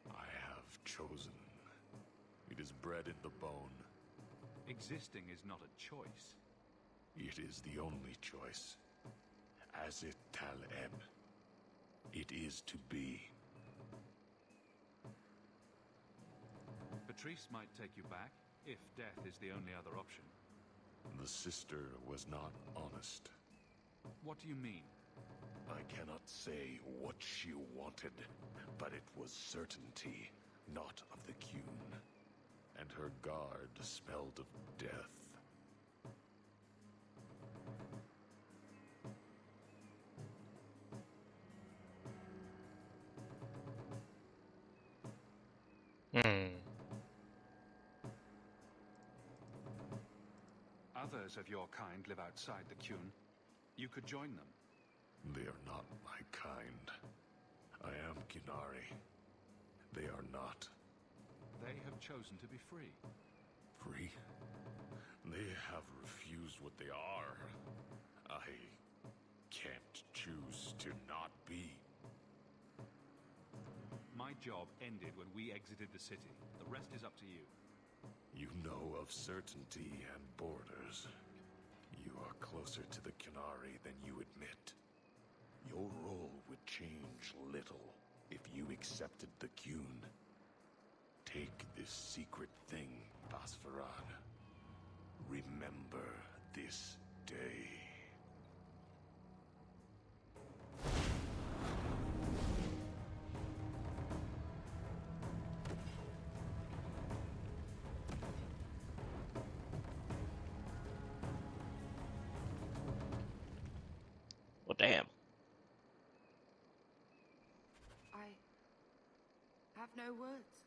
I have chosen. It is bred in the bone. Existing is not a choice. It is the only choice. As it Tal-Eb. It is to be. Patrice might take you back, if death is the only other option. The sister was not honest. What do you mean? I cannot say what she wanted, but it was certainty, not of the Qun. And her guard smelled of death. Others of your kind live outside the Qun. You could join them. They are not my kind. I am Qunari. They are not. They have chosen to be free. Free? They have refused what they are. I can't choose to not be. My job ended when we exited the city. The rest is up to you. You know of certainty and borders. You are closer to the Qunari than you admit. Your role would change little if you accepted the Qun. Take this secret thing, Basfarad. Remember this day. Well, damn. I have no words.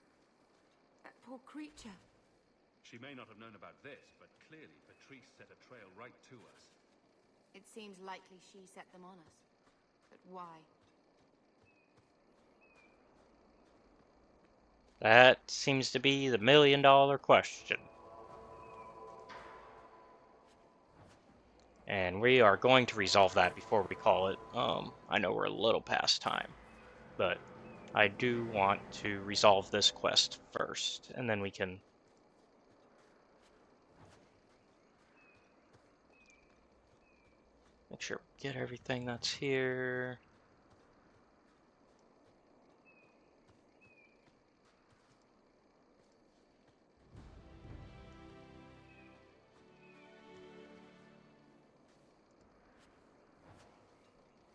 That poor creature. She may not have known about this, but clearly Patrice set a trail right to us. It seems likely she set them on us. But why? That seems to be the million-dollar question. And we are going to resolve that before we call it. I know we're a little past time, but I do want to resolve this quest first, and then we can... make sure we get everything that's here.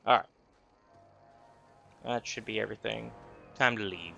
Alright. That should be everything. Time to leave.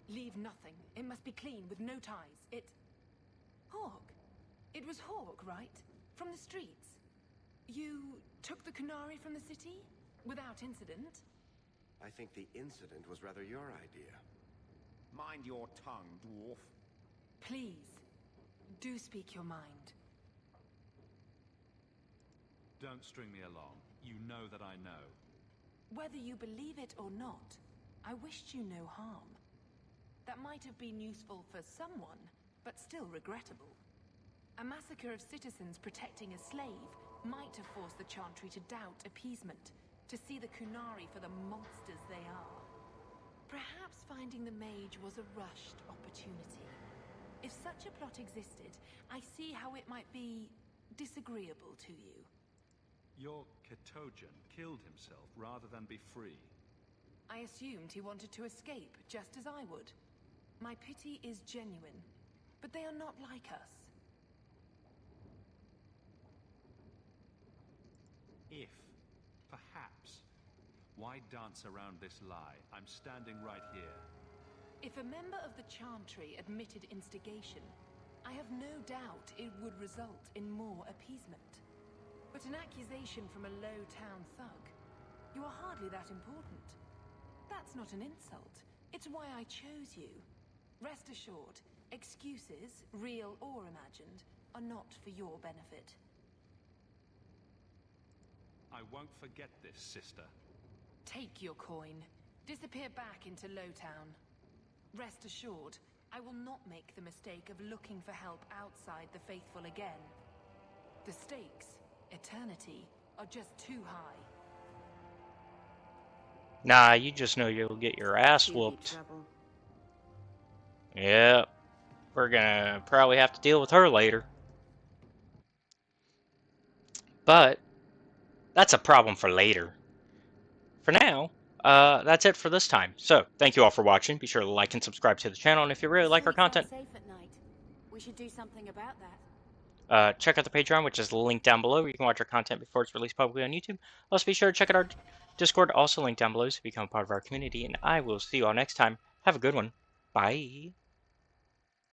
Leave nothing. It must be clean, with no ties. Hawke. It was Hawke, right? From the streets. You took the Qunari from the city? Without incident? I think the incident was rather your idea. Mind your tongue, dwarf. Please, do speak your mind. Don't string me along. You know that I know. Whether you believe it or not, I wished you no harm. That might have been useful for someone, but still regrettable. A massacre of citizens protecting a slave might have forced the Chantry to doubt appeasement, to see the Qunari for the monsters they are. Perhaps finding the mage was a rushed opportunity. If such a plot existed, I see how it might be disagreeable to you. Your Ketojan killed himself rather than be free. I assumed he wanted to escape, just as I would. My pity is genuine, but they are not like us. If, perhaps, why dance around this lie? I'm standing right here. If a member of the Chantry admitted instigation, I have no doubt it would result in more appeasement. But an accusation from a low-town thug, you are hardly that important. That's not an insult. It's why I chose you. Rest assured, excuses, real or imagined, are not for your benefit. I won't forget this, sister. Take your coin. Disappear back into Lowtown. Rest assured, I will not make the mistake of looking for help outside the faithful again. The stakes, eternity, are just too high. Nah, you just know you'll get your ass whooped. Yep. We're gonna probably have to deal with her later. But that's a problem for later. For now, that's it for this time. So, thank you all for watching. Be sure to like and subscribe to the channel, and if you really like our content, Safe at night. We should do something about that. check out the Patreon, which is linked down below, where you can watch our content before it's released publicly on YouTube. Also, be sure to check out our Discord, also linked down below, to become part of our community, and I will see you all next time. Have a good one. Bye.